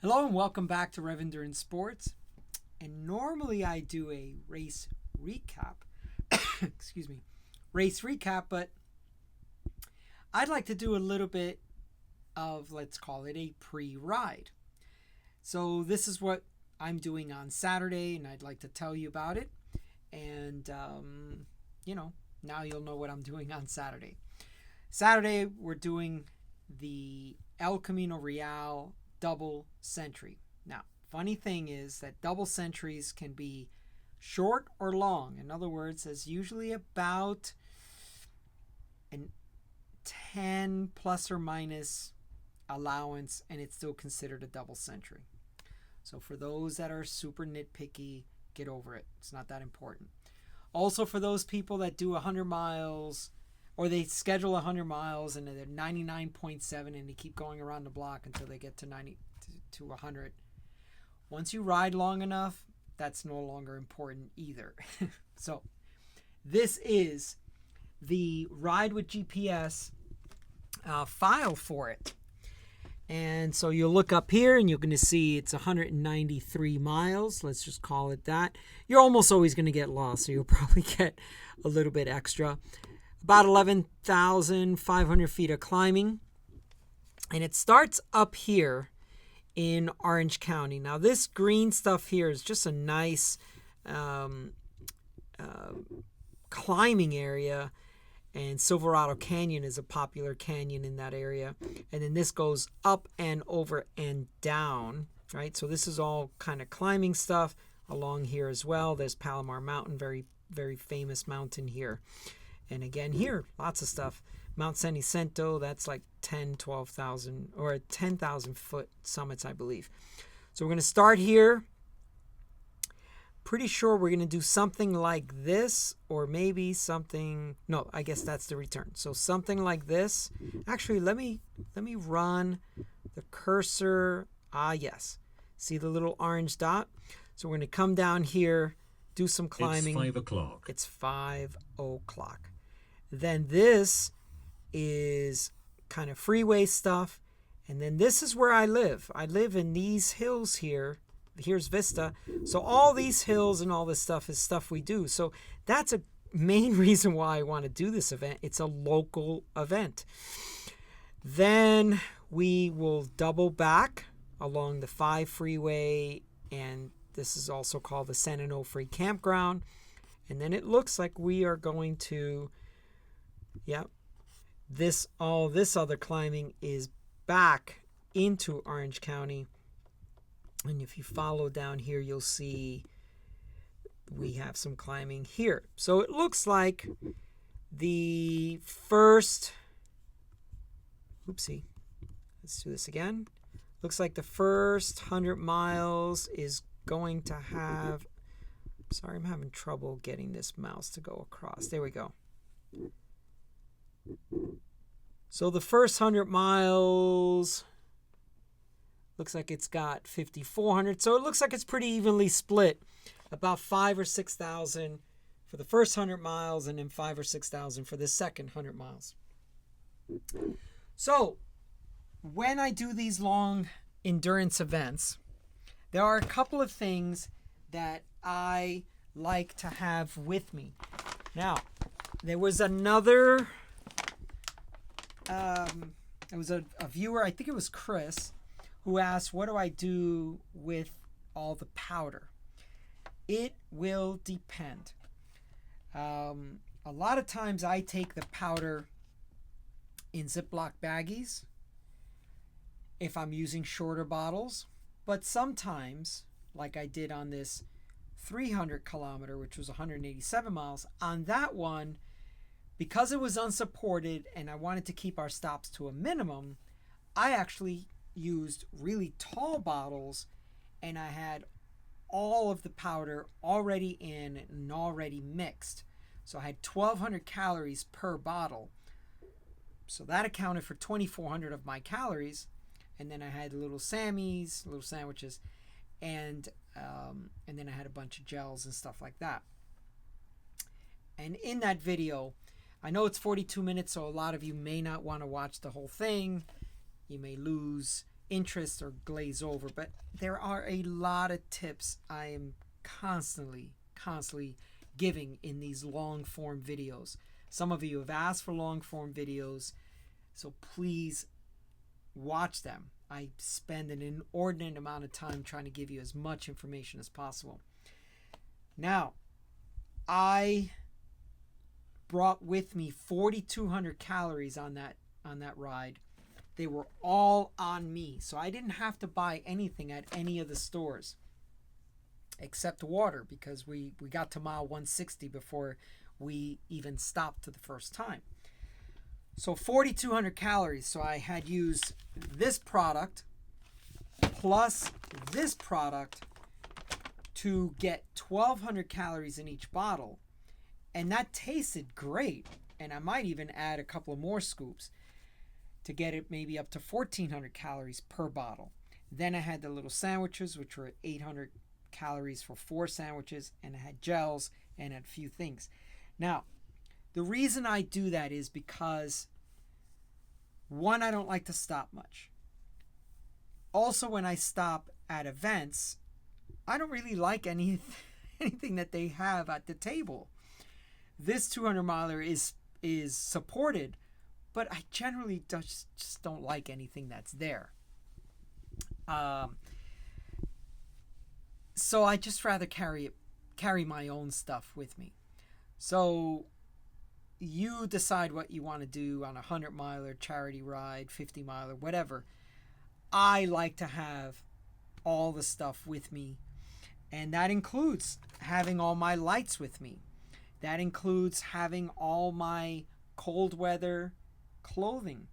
Hello and welcome back to Rev Endurance Sports. And normally I do a race recap. Excuse me. Race recap, but I'd like to do a little bit of, let's call it a pre-ride. So this is what I'm doing on Saturday, and I'd like to tell you about it. And, now you'll know what I'm doing on Saturday. Saturday, we're doing the El Camino Real Double Century. Now, funny thing is that double centuries can be short or long. In other words, there's usually about an 10 plus or minus allowance, and it's still considered a double century. So for those that are super nitpicky, get over it. It's not that important. Also, for those people that do 100 miles, or they schedule 100 miles and they're 99.7 and they keep going around the block until they get to 90 to 100. Once you ride long enough, that's no longer important either. So this is the Ride with GPS file for it. And so you'll look up here and you're going to see it's 193 miles. Let's just call it that. You're almost always going to get lost, so you'll probably get a little bit extra. About 11,500 feet of climbing. And it starts up here in Orange County. Now, this green stuff here is just a nice climbing area. And Silverado Canyon is a popular canyon in that area. And then this goes up and over and down, right? So this is all kind of climbing stuff along here as well. There's Palomar Mountain, very, very famous mountain here. And again, here, lots of stuff. Mount San Jacinto, that's like 12,000 or 10,000 foot summits, I believe. So we're going to start here. Pretty sure we're going to do something like this, or maybe something. No, I guess that's the return. So something like this. Actually, let me run the cursor. Yes. See the little orange dot? So we're going to come down here, do some climbing. It's 5 o'clock. It's 5 o'clock. Then this is kind of freeway stuff. And then this is where I live. I live in these hills here. Here's Vista. So all these hills and all this stuff is stuff we do. So that's a main reason why I want to do this event. It's a local event. Then we will double back along the 5 freeway. And this is also called the San Onofre Campground. And then it looks like we are going to... Yep. All this other climbing is back into Orange County. And if you follow down here, you'll see we have some climbing here. So it looks like the first... Oopsie. Let's do this again. Looks like the first 100 miles is going to have... Sorry, I'm having trouble getting this mouse to go across. There we go. So the first 100 miles looks like it's got 5,400. So it looks like it's pretty evenly split. About 5,000 or 6,000 for the first 100 miles and then 5,000 or 6,000 for the second 100 miles. So when I do these long endurance events, there are a couple of things that I like to have with me. Now, there was another... it was a viewer, I think it was Chris, who asked, what do I do with all the powder? It will depend. A lot of times I take the powder in Ziploc baggies if I'm using shorter bottles, but sometimes, like I did on this 300 kilometer, which was 187 miles, on that one, because it was unsupported and I wanted to keep our stops to a minimum, I actually used really tall bottles and I had all of the powder already in and already mixed. So I had 1,200 calories per bottle. So that accounted for 2,400 of my calories. And then I had little Sammys, little sandwiches, and then I had a bunch of gels and stuff like that. And in that video, I know it's 42 minutes, so a lot of you may not want to watch the whole thing. You may lose interest or glaze over. But there are a lot of tips I am constantly giving in these long form videos. Some of you have asked for long form videos, so please watch them. I spend an inordinate amount of time trying to give you as much information as possible. Now, I brought with me 4,200 calories on that ride. They were all on me, so I didn't have to buy anything at any of the stores except water, because we got to mile 160 before we even stopped for the first time. So 4,200 calories. So I had used this product plus this product to get 1,200 calories in each bottle. And that tasted great. And I might even add a couple of more scoops to get it maybe up to 1,400 calories per bottle. Then I had the little sandwiches, which were 800 calories for 4 sandwiches. And I had gels and a few things. Now, the reason I do that is because, one, I don't like to stop much. Also, when I stop at events, I don't really like anything that they have at the table. This 200 miler is supported, but I generally just don't like anything that's there. So I just rather carry my own stuff with me. So you decide what you want to do on a 100 miler, charity ride, 50 miler, whatever. I like to have all the stuff with me, and that includes having all my lights with me. That includes having all my cold weather clothing.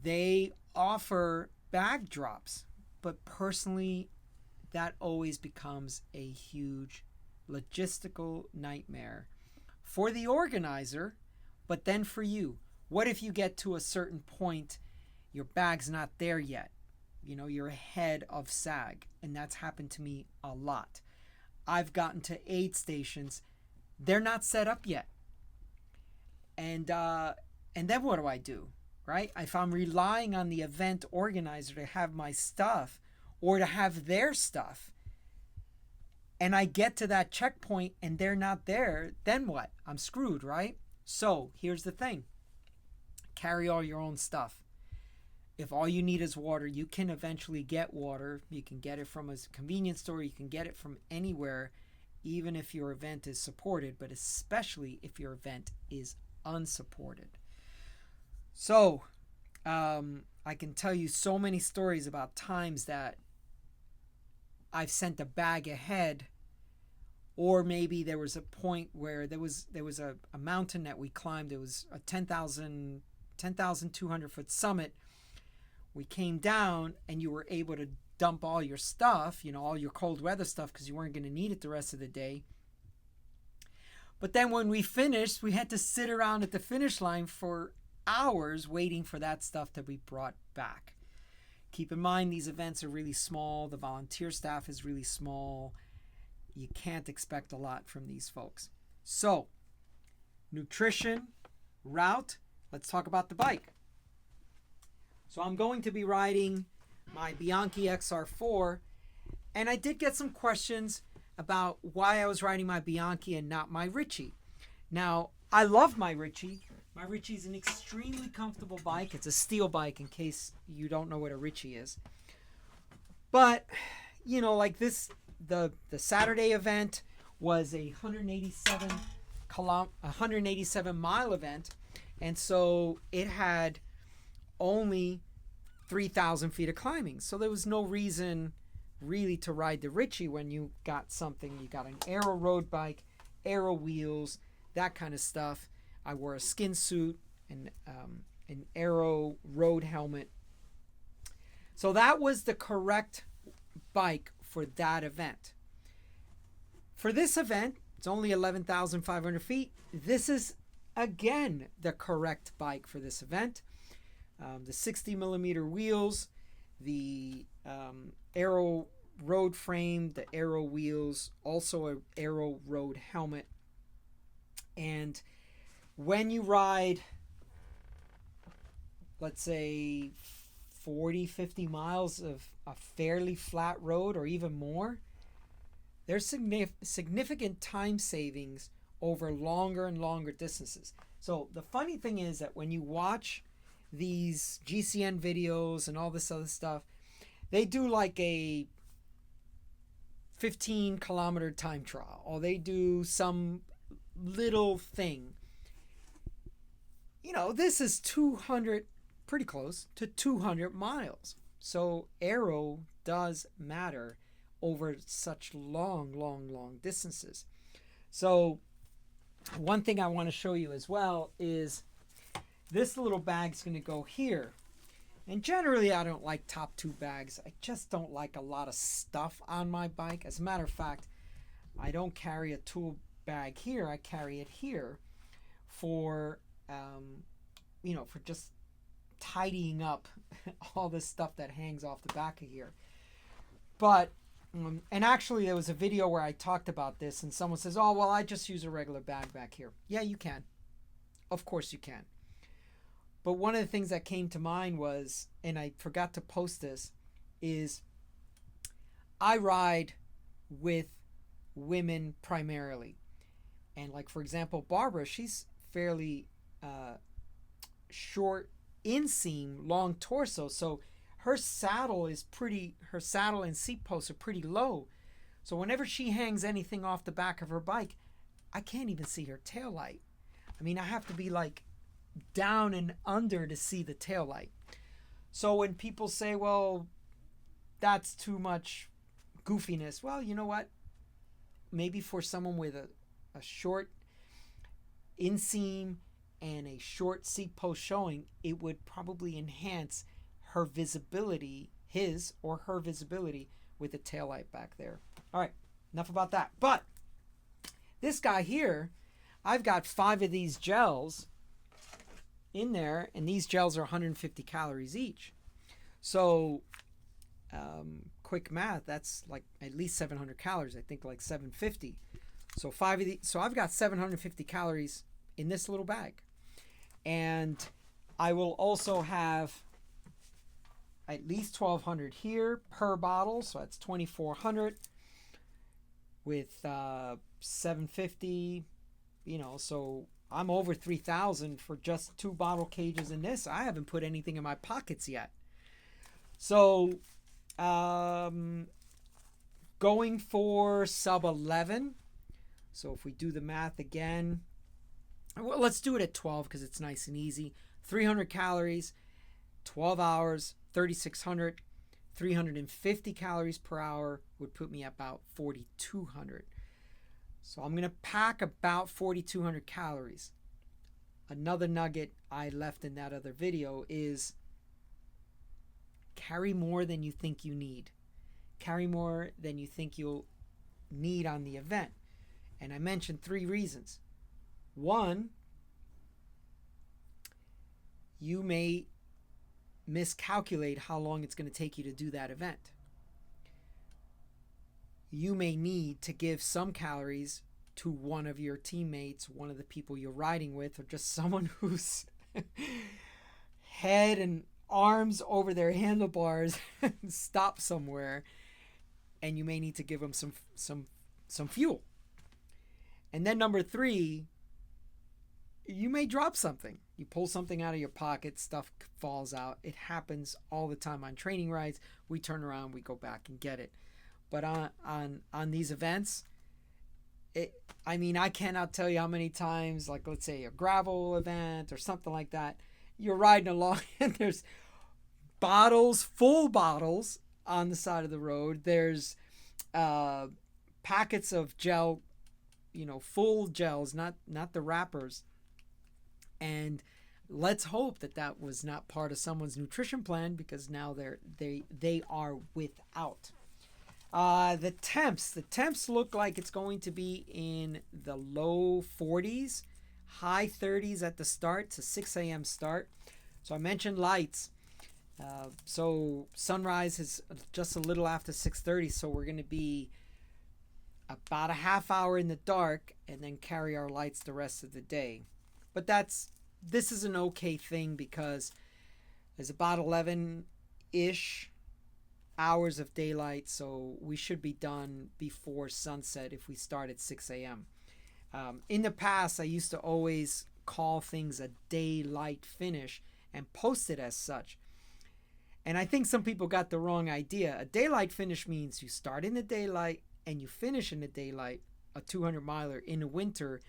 They offer bag drops, but personally, that always becomes a huge logistical nightmare for the organizer, but then for you. What if you get to a certain point, your bag's not there yet? You know, you're ahead of SAG, and that's happened to me a lot. I've gotten to aid stations, they're not set up yet. And then what do? Right? If I'm relying on the event organizer to have my stuff or to have their stuff, and I get to that checkpoint and they're not there, then what? I'm screwed, right? So here's the thing. Carry all your own stuff. If all you need is water, you can eventually get water. You can get it from a convenience store. You can get it from anywhere, even if your event is supported, but especially if your event is unsupported. So I can tell you so many stories about times that I've sent a bag ahead, or maybe there was a point where there was a mountain that we climbed. It was a 10,200 foot summit. We came down and you were able to dump all your stuff, all your cold weather stuff, because you weren't going to need it the rest of the day. But then when we finished, we had to sit around at the finish line for hours waiting for that stuff to be brought back. Keep in mind, these events are really small. The volunteer staff is really small. You can't expect a lot from these folks. So, nutrition, route, let's talk about the bike. So I'm going to be riding my Bianchi XR4, and I did get some questions about why I was riding my Bianchi and not my Ritchie. Now, I love my Ritchie. My Ritchie is an extremely comfortable bike. It's a steel bike, in case you don't know what a Ritchie is. But, like this, the Saturday event was a 187 mile event, and so it had only 3,000 feet of climbing. So there was no reason really to ride the Ritchie when you got something. You got an aero road bike, aero wheels, that kind of stuff. I wore a skin suit and an aero road helmet. So that was the correct bike for that event. For this event, it's only 11,500 feet. This is, again, the correct bike for this event. The 60 millimeter wheels, the aero road frame, the aero wheels, also a aero road helmet. And when you ride, let's say 40, 50 miles of a fairly flat road or even more, there's significant time savings over longer and longer distances. So the funny thing is that when you watch these GCN videos and all this other stuff, they do like a 15-kilometer time trial, or they do some little thing. You know, this is 200, pretty close to 200 miles. So aero does matter over such long distances. So one thing I want to show you as well is this little bag's going to go here. And generally I don't like top tube bags. I just don't like a lot of stuff on my bike. As a matter of fact, I don't carry a tool bag here. I carry it here for for just tidying up all this stuff that hangs off the back of here. But and actually there was a video where I talked about this, and someone says, oh well, I just use a regular bag back here. Yeah, you can, of course you can. But one of the things that came to mind was, and I forgot to post this, is I ride with women primarily. And like, for example, Barbara, she's fairly short inseam, long torso. So her saddle and seat posts are pretty low. So whenever she hangs anything off the back of her bike, I can't even see her tail light. I mean, I have to be like down and under to see the tail light. So when people say, well, that's too much goofiness, well, you know what? Maybe for someone with a short inseam and a short seat post showing, it would probably enhance her visibility, his or her visibility, with the tail light back there. All right, enough about that. But this guy here, I've got 5 of these gels in there, and these gels are 150 calories each. So quick math, that's like at least 700 calories. I think like 750. So 5 of these, so I've got 750 calories in this little bag. And I will also have at least 1,200 here per bottle, so that's 2,400 with 750, so I'm over 3,000 for just 2 bottle cages in this. I haven't put anything in my pockets yet. So going for sub 11. So if we do the math again, well, let's do it at 12 because it's nice and easy. 300 calories, 12 hours, 3,600, 350 calories per hour would put me at about 4,200. So I'm going to pack about 4,200 calories. Another nugget I left in that other video is carry more than you think you need. Carry more than you think you'll need on the event. And I mentioned 3 reasons. 1, you may miscalculate how long it's going to take you to do that event. You may need to give some calories to one of your teammates, one of the people you're riding with, or just someone whose head and arms over their handlebars stop somewhere, and you may need to give them some fuel. And then number 3, you may drop something. You pull something out of your pocket, stuff falls out. It happens all the time on training rides. We turn around, we go back and get it. But on these events, I cannot tell you how many times, like let's say a gravel event or something like that, you're riding along and there's bottles, full bottles on the side of the road. There's packets of gel, full gels, not the wrappers. And let's hope that was not part of someone's nutrition plan, because now they are without. The temps look like it's going to be in the low 40s, high 30s at the start. It's a 6 a.m. start. So I mentioned lights. So sunrise is just a little after 6:30. So we're going to be about a half hour in the dark and then carry our lights the rest of the day. But this is an okay thing, because there's about 11 ish hours of daylight, so we should be done before sunset if we start at 6 a.m. In the past, I used to always call things a daylight finish and post it as such. And I think some people got the wrong idea. A daylight finish means you start in the daylight and you finish in the daylight, a 200 miler in the winter.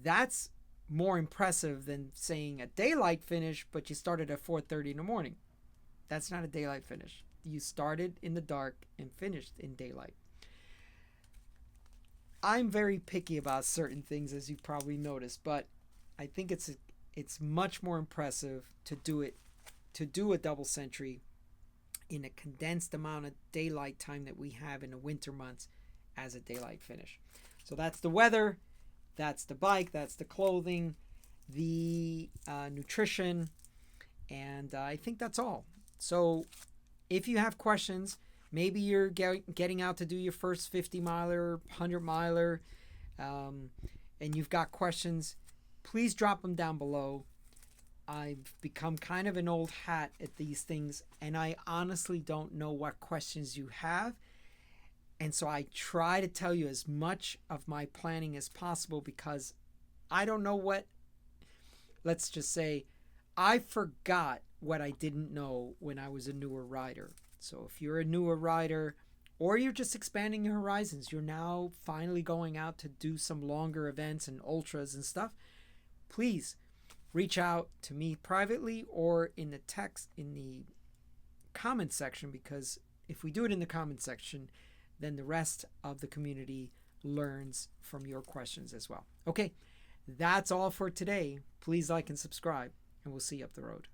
That's more impressive than saying a daylight finish, but you started at 4:30 in the morning. That's not a daylight finish. You started in the dark and finished in daylight. I'm very picky about certain things, as you've probably noticed, but I think it's much more impressive to do a double century in a condensed amount of daylight time that we have in the winter months as a daylight finish. So that's the weather, that's the bike, that's the clothing, the nutrition, and I think that's all. So if you have questions, maybe you're getting out to do your first 50 miler, 100 miler, and you've got questions, please drop them down below. I've become kind of an old hat at these things, and I honestly don't know what questions you have. And so I try to tell you as much of my planning as possible because I don't know what, let's just say, I forgot what I didn't know when I was a newer rider. So if you're a newer rider or you're just expanding your horizons, you're now finally going out to do some longer events and ultras and stuff, please reach out to me privately or in the text in the comment section, because if we do it in the comment section, then the rest of the community learns from your questions as well. Okay, that's all for today. Please like and subscribe, and we'll see you up the road.